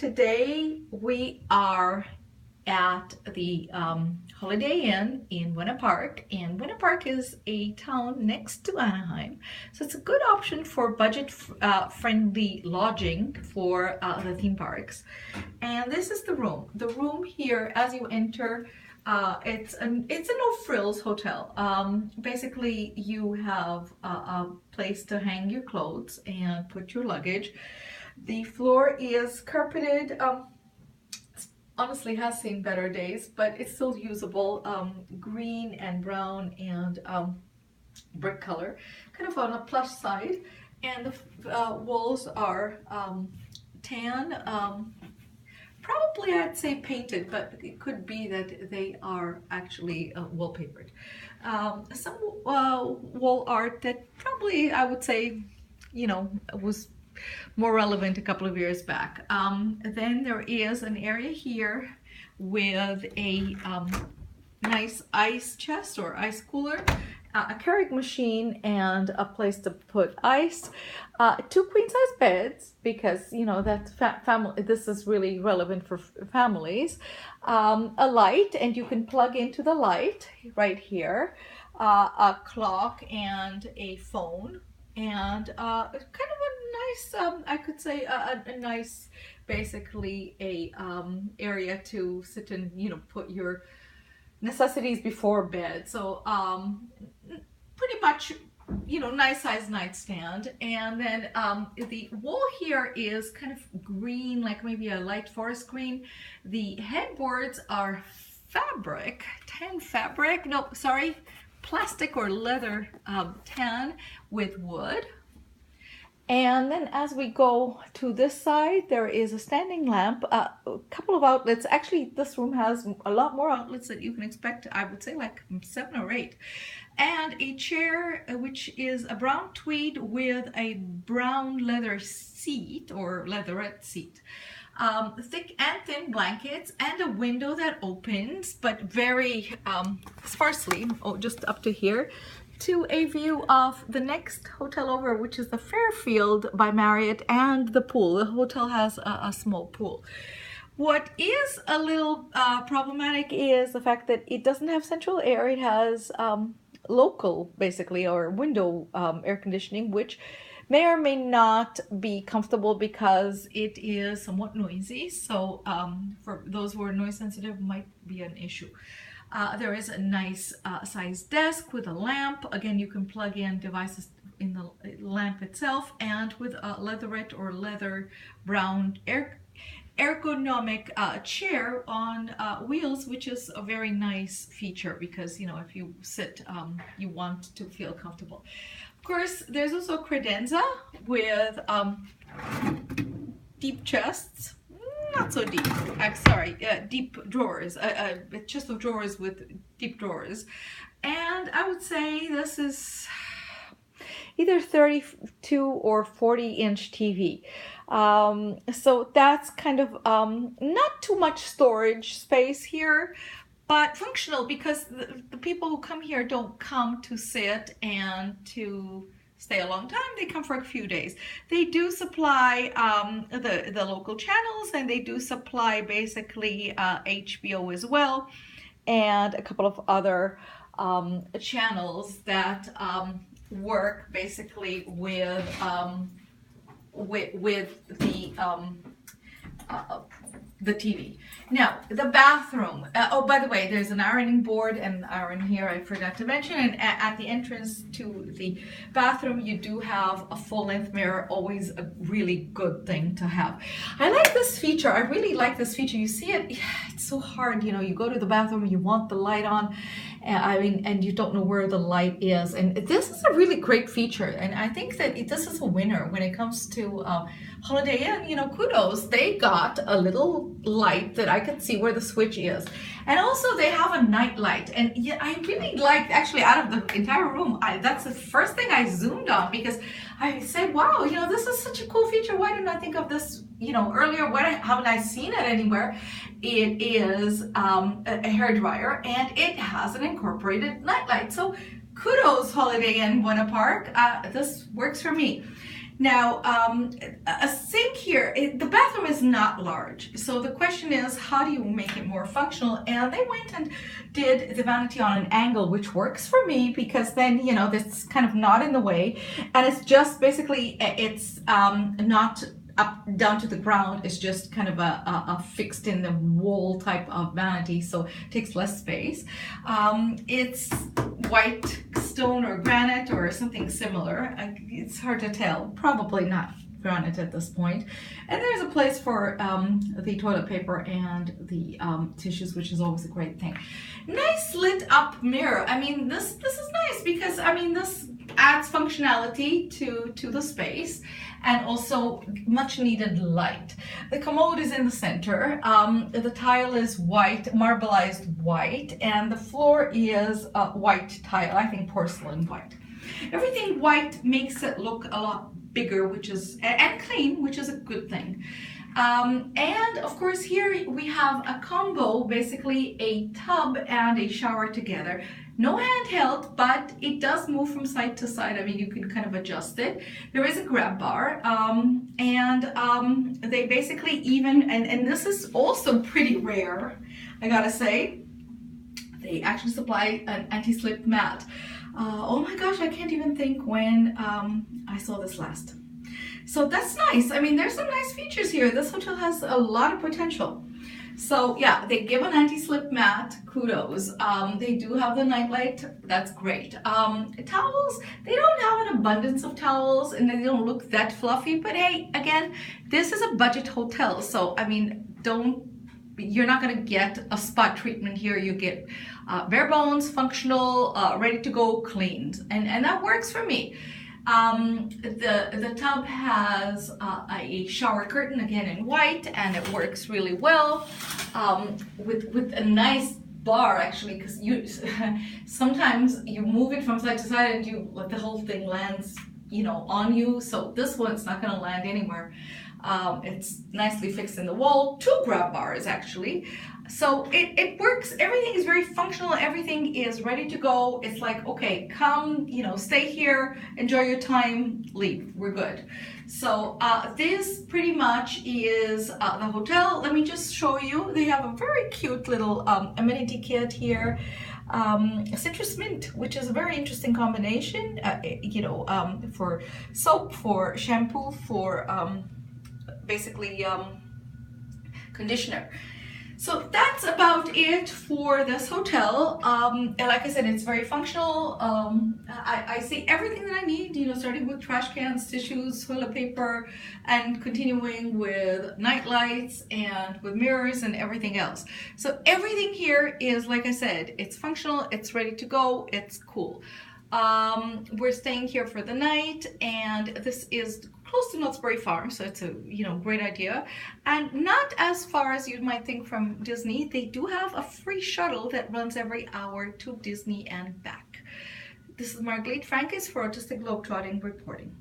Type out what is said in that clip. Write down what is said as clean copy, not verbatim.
Today we are at the Holiday Inn in Buena Park, and Buena Park is a town next to Anaheim, so it's a good option for budget friendly lodging for the theme parks. And this is the room. The room here, as you enter, it's a no frills hotel. Basically, you have a place to hang your clothes and put your luggage. The floor is carpeted. Honestly has seen better days, but it's still usable. Green and brown and brick color, kind of on a plush side. And the walls are tan. Probably I'd say painted, but it could be that they are actually wallpapered. Some wall art that probably I would say, was more relevant a couple of years back. Then there is an area here with a nice ice chest or ice cooler, a Keurig machine, and a place to put ice. 2 queen-size beds, because that's family. This is really relevant for families. A light, and you can plug into the light right here. A clock and a phone, and kind of a nice, I could say a nice, basically a area to sit and put your necessities before bed. So pretty much nice size nightstand. And then the wall here is kind of green, like maybe a light forest green. The headboards are fabric, tan fabric, no sorry, plastic or leather tan with wood. And then as we go to this side, there is a standing lamp, a couple of outlets. Actually, this room has a lot more outlets than you can expect. I would say like 7 or 8. And a chair, which is a brown tweed with a brown leather seat or leatherette seat. Thick and thin blankets, and a window that opens, but very sparsely, just up to here, to a view of the next hotel over, which is the Fairfield by Marriott, and the pool. The hotel has a small pool. What is a little problematic is the fact that it doesn't have central air. It has local, basically, or window air conditioning, which may or may not be comfortable because it is somewhat noisy. So for those who are noise sensitive, might be an issue. There is a nice sized desk with a lamp. Again, you can plug in devices in the lamp itself, and with a leatherette or leather brown ergonomic chair on wheels, which is a very nice feature because if you sit, you want to feel comfortable. Of course, there's also a credenza with deep chests. Not so deep. Deep drawers. A chest of drawers with deep drawers. And I would say this is either 32 or 40-inch TV. So that's kind of not too much storage space here, but functional, because the people who come here don't come to sit and to stay a long time. They come for a few days. They do supply the local channels, and they do supply basically HBO as well, and a couple of other channels that work basically with the TV. Now, the bathroom. Oh, by the way, there's an ironing board and iron here, I forgot to mention. And at the entrance to the bathroom, you do have a full-length mirror, always a really good thing to have. I like this feature. I really like this feature. You see it, it's so hard. You go to the bathroom, you want the light on, and you don't know where the light is. And this is a really great feature. And I think that this is a winner when it comes to Holiday Inn. Kudos. They got a little light that I could see where the switch is. And also they have a night light. And yeah, I really liked, actually, out of the entire room, that's the first thing I zoomed on, because I said, wow, this is such a cool feature. Why didn't I think of this, earlier? Why haven't I seen it anywhere? It is a hair dryer, and it has an incorporated night light. So kudos, Holiday Inn Buena Park. This works for me. Now, a sink here, the bathroom is not large. So the question is, how do you make it more functional? And they went and did the vanity on an angle, which works for me because then, you know, this kind of not in the way. And it's just basically, it's not up down to the ground. It's just kind of a fixed in the wall type of vanity, so it takes less space. It's white stone or granite or something similar. It's hard to tell, probably not granite at this point. And there's a place for the toilet paper and the tissues, which is always a great thing. Nice lit up mirror. I mean, this is nice because, I mean, this adds functionality to the space and also much needed light. The commode is in the center. The tile is white, marbleized white, and the floor is white tile, I think porcelain white. Everything white makes it look a lot bigger, which is, and clean, which is a good thing. And of course here we have a combo, basically a tub and a shower together. No handheld, but it does move from side to side. I mean, you can kind of adjust it. There is a grab bar, and they basically even, and this is also pretty rare, I gotta say, they actually supply an anti-slip mat. Oh my gosh, I can't even think when I saw this last. So that's nice. I mean, there's some nice features here. This hotel has a lot of potential. So yeah, they give an anti-slip mat, kudos. They do have the nightlight, that's great. Towels, they don't have an abundance of towels and they don't look that fluffy, but hey, again, this is a budget hotel. So, I mean, you're not gonna get a spot treatment here. You get bare bones, functional, ready to go, cleaned. And that works for me. The tub has a shower curtain, again in white, and it works really well with a nice bar actually, because you sometimes you move it from side to side and the whole thing lands, you know, on you. So this one's not going to land anywhere. It's nicely fixed in the wall, 2 grab bars actually. So it works, everything is very functional, everything is ready to go. It's like, okay, come, you know, stay here, enjoy your time, leave, we're good. So this pretty much is the hotel. Let me just show you, they have a very cute little amenity kit here. Citrus mint, which is a very interesting combination, you know, for soap, for shampoo, for basically conditioner. So that's about it for this hotel. And like I said, it's very functional. I see everything that I need, you know, starting with trash cans, tissues, toilet paper, and continuing with night lights and with mirrors and everything else. So everything here is, like I said, it's functional, it's ready to go, it's cool. We're staying here for the night, and this is close to Knott's Berry Farm, so it's a, you know, great idea, and not as far as you might think from Disney. They do have a free shuttle that runs every hour to Disney and back. This is Margrethe Frankis for Autistic Globetrotting reporting.